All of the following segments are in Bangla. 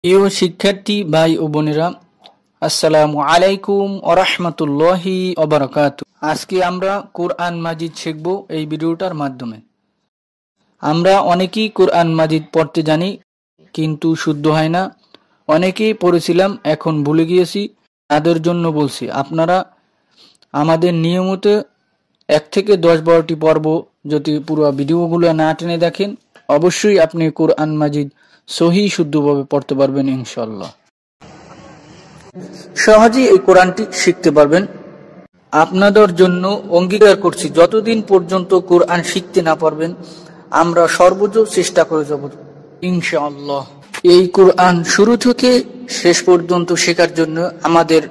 প্রিয় শিক্ষার্থী ভাই ও বোনেরা, আসসালামু আলাইকুম ওয়া রাহমাতুল্লাহি ওয়া বারাকাতুহু। আজকে আমরা কোরআন মাজিদ শিখব এই ভিডিওটার মাধ্যমে। আমরা অনেকেই কোরআন মাজিদ পড়তে জানি কিন্তু শুদ্ধ হয় না। অনেকেই পড়েছিলাম এখন ভুলে গিয়েছি, তাদের জন্য বলছি আপনারা আমাদের নিয়মিত 1 থেকে 10-12টি পর্ব যদি পুরো ভিডিওগুলো না টেনে দেখেন, অবশ্যই আপনি কোরআন মাজিদ সহি শুদ্ধভাবে পড়তে পারবেন ইনশাআল্লাহ। সহজেই এই কোরআনটি শিখতে পারবেন। আপনাদের জন্য অঙ্গীকার করছি, যতদিন পর্যন্ত কোরআন শিখতে না পারবেন আমরা সর্বোচ্চ চেষ্টা করে যাব ইনশাআল্লাহ। এই কোরআন শুরু থেকে শেষ পর্যন্ত শেখার জন্য আমাদের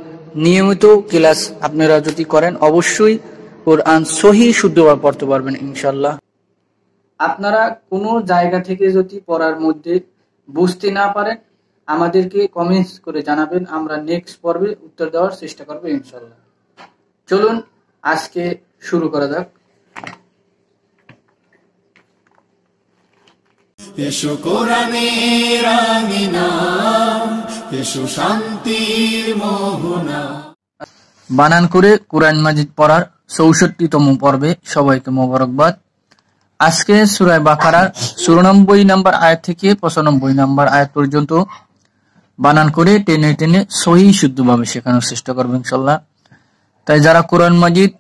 নিয়মিত ক্লাস আপনারা যদি করেন অবশ্যই কোরআন সহি শুদ্ধভাবে পড়তে পারবেন ইনশাআল্লাহ। আপনারা কোনো জায়গা থেকে যদি পড়ার মধ্যে বুঝতে না পারেন আমাদেরকে কমেন্টস করে জানাবেন, আমরা নেক্সট পর্বে উত্তর দেওয়ার চেষ্টা করব ইনশাআল্লাহ। চলুন আজকে শুরু করা যাক। এসো কোরআনের আমিনা, এসো শান্তির মোহনা। বানান করে কোরআন মাজিদ পড়ার 64তম পর্বে সবাইকে মোবারকবাদ। আজকে সূরা বাকারার 94 নম্বর আয়াত থেকে 95 নম্বর আয়াত পর্যন্ত বানান করে টেনে টেনে সহি শুদ্ধভাবে শেখানোর চেষ্টা করবেন ইনশাআল্লাহ। তাই যারা কোরআন মাজিদ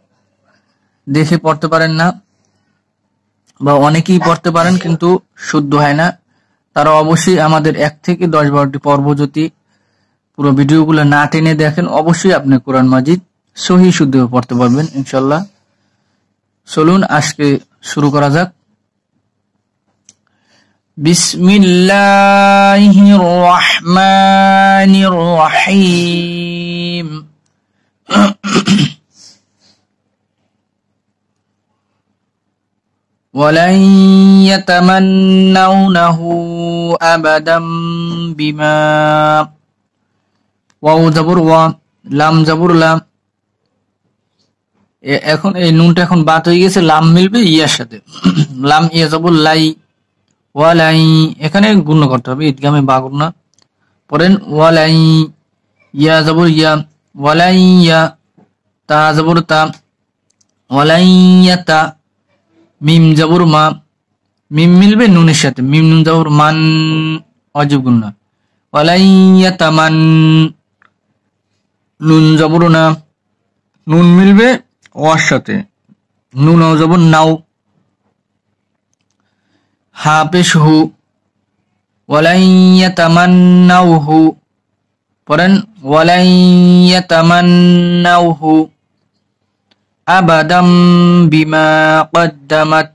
দেখে পড়তে পারেন না বা অনেকেই পড়তে পারেন কিন্তু শুদ্ধ হয় না, তারা অবশ্যই আমাদের 1 থেকে 10-12টি পর্ব যদি পুরো ভিডিওগুলো না টেনে দেখেন অবশ্যই আপনি কোরআন মাজিদ সহি শুদ্ধভাবে পড়তে পারবেন ইনশাআল্লাহ। চলুন আজকে শুরু করা যাক। বিসমিল্লাহির রহমানির রহিম। ওয়ালান ইয়াতামান্নাউনাহু আবাদাম বিমা। ওয়াও জবর ওয়া, লাম জবর লাম। এখন এই নুনটা এখন বাত হয়ে গেছে, লাম মিলবে ইয়ার সাথে। লাম ইয়া জবর লাই, ওয়ালাই এখানে গুণ করতে হবে, ইদগামে বা গুণ। পড়েন ওয়ালাই, ইয়া জবর ইয়া, ওয়ালাই ইয়া, তা জবর তা, ওয়ালাই ইয়াতা। মিম জবর মা, মিম মিলবে নুনের সাথে, মিম নুন জবর মান, অজীব গুণ। ওয়ালাই ইয়াতামান, নুন জবর না, নুন মিলবে ওয়ার সাথে, নুন জবর নাও। হা পেশ হু, ওয়ালাই ইয়াতামান্নাউহু। পড়েন ওয়ালাই ইয়াতামান্নাউহু আবাদাম বিমা কদ্দামাত।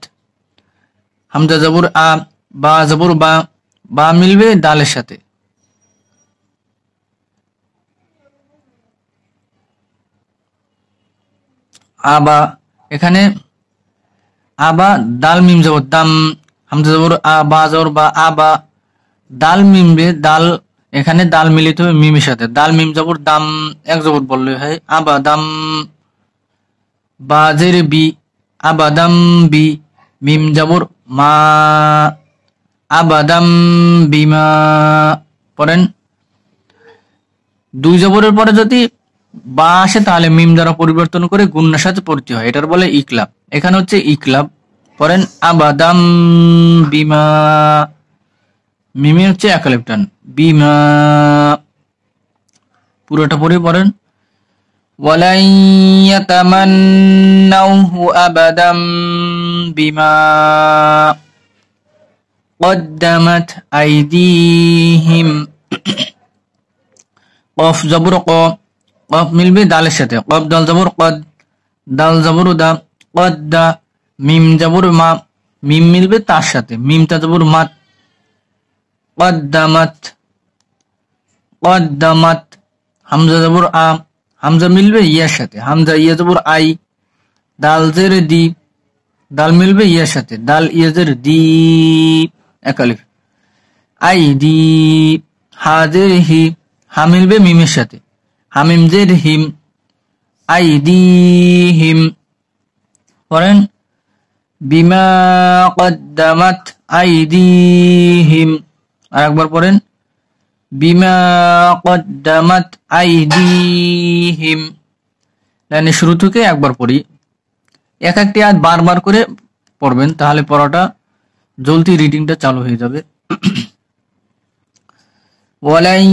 হামজা জবর আ, বা জবর বা, বা মিলবে দালের সাথে। আবা এখানে আবা, দাল মিম জবর দাম, হামজা জবর আ, বা জবর বা, আবা। দাল মিমবে দাল, এখানে দাল মিলিত হবে মিমের সাথে, দাল মিম জবর দাম, এক জবর বললে হয় আবা দাম। বা জের বি, আবাদাম বি, মিম জবর মা, আবাদাম বিমা। পড়েন দুই জবরের পরে যদি বা আসে তাহলে মিম দ্বারা পরিবর্তন করে গুণের সাথে পড়তে হয়, এটার বলে ইকলাব। এখানে হচ্ছে ইকলাব। পড়েন আবাদাম বিমা, মিমে হচ্ছে একালিফ টান, বিমা। পুরোটা পড়ে পড়েন ওয়ালাই ইয়াতামান্নাউহু আবাদাম বিমা কদ্দামাত আইদিহিম। কফ জবর ক, কফ মিলবে দালের সাথে, কফ দাল জবর কদ, দাল জবর দা, কদ্দা। মিম জবর মা, মিম মিলবে তার সাথে, মিম তা জবর মাত, কদ্দামাত, কদ্দামাত। হামজা জবর আ, হামজা মিলবে ইয়ার সাথে, হামজা ইয়া জবর আই, দাল জের দি, দাল মিলবে ইয়ার সাথে, দাল ইয়া জের দি, একালিফ। আই দি, হা জের হি, হা মিলবে মিমের সাথে, হামিম জের হিম, আই দি হিম। পড়েন বিমা কদ্দামাত আইদিহিম। আরেকবার পড়েন বিমা কদ্দামাত আইদিহিম। লাইনের শুরু থেকে একবার পড়ি, এক একটি আয়াত বারবার করে পড়বেন, তাহলে পড়াটা জলদি রিডিংটা চালু হয়ে যাবে। ওয়ালান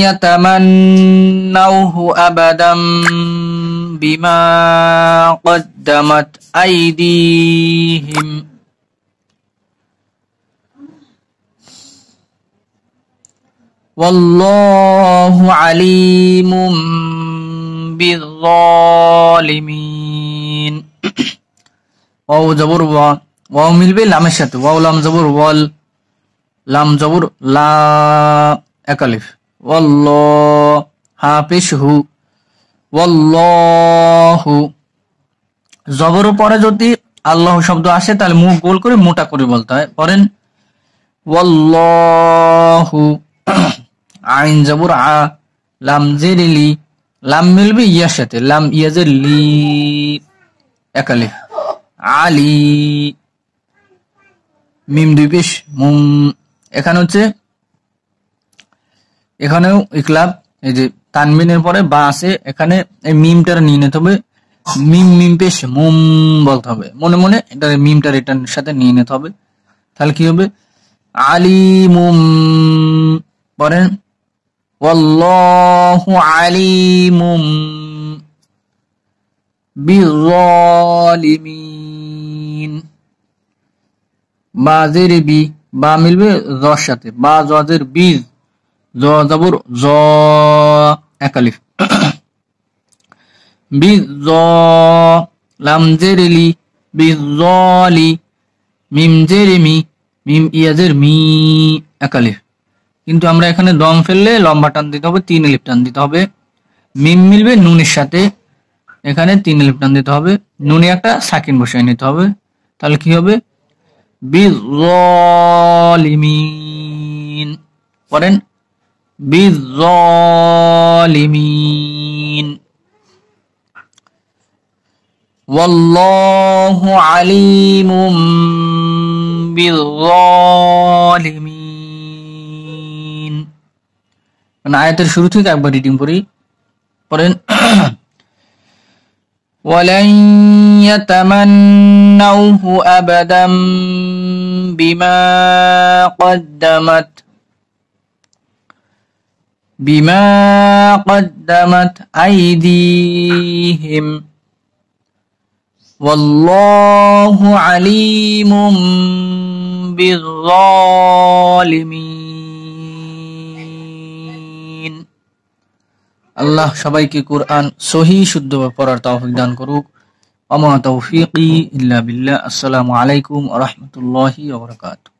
ইয়াতামান্নাহু আবাদাম বিমা কদ্দামাত আইদিহিম। ওয়াল্লাহু আলিমুম বিয-যালিমিন। ওয়াও জবর ওয়া, ওয়াও মিলবে লামের সাথে, ওয়াও লাম জবর ওয়াল, লাম জবর লা, এক আলিফ। ওয়াল্লাহ, হা পেশ হু, ওয়াল্লাহু। জবর পরে যদি আল্লাহ শব্দ আসে তাহলে মুখ গোল করে মোটা করে বলতে হয়। পড়েন ওয়াল্লাহু। আইন জবর আ, লাম জের লি, লাম মিলবে ইয়ার সাথে, লাম ইয়াজের লি, এক আলিফ। আলি, মিম দুই পেশ মুম। এখানে হচ্ছে, এখানেও ইকলাব, এই যে তানবিনের পরে বা আছে, এখানে এই মিমটার নিয়ে নিতে হবে, মিম মিম পেশ মুম বলতে হবে, মনে মনে এটা মিমটার এটার সাথে নিয়ে নিতে হবে, তাহলে কি হবে আলিমুম। পড়েন ওয়াল্লাহু আলিমুম বিয-যালিমিন। বা জের বি, বা মিলবে জর সাথে, বা জের বীজ, জ জবর জ, এক আলিফ। বিয, লাম জের লি, বিয-যালি, মিম জের মি, মিম ইয়াজের মি, এক আলিফ। কিন্তু আমরা এখানে দম ফেললে লম্বা টান দিতে হবে, 3 আলিফ টান দিতে হবে। মিম মিলবে নুনের সাথে, এখানে 3 আলিফ টান দিতে হবে, নুনে একটা সাকিন বসাই নিতে হবে, তাহলে কি হবে বিয-যালিমিন। পড়েন বিয-যালিমিন। ওয়াল্লাহু আলিমুম বিয-যালিমিন। মানে আয়াতের শুরু থেকে একবার রিডিং করি, পড়েন ওয়ালান ইয়াতামান্নাহু আবাদাম বিমা কদ্দামাত আইদিহিম ওয়াল্লাহু আলিমুম বিয-যালিমিন। আল্লাহ সবাইকে কুরআন সহি শুদ্ধভাবে পড়ার তৌফিক দান করুক। ওয়া মা তাওফীকি ইল্লা বিল্লাহ। আসসালামু আলাইকুম ওয়া রাহমাতুল্লাহি ওয়া বারাকাতুহু।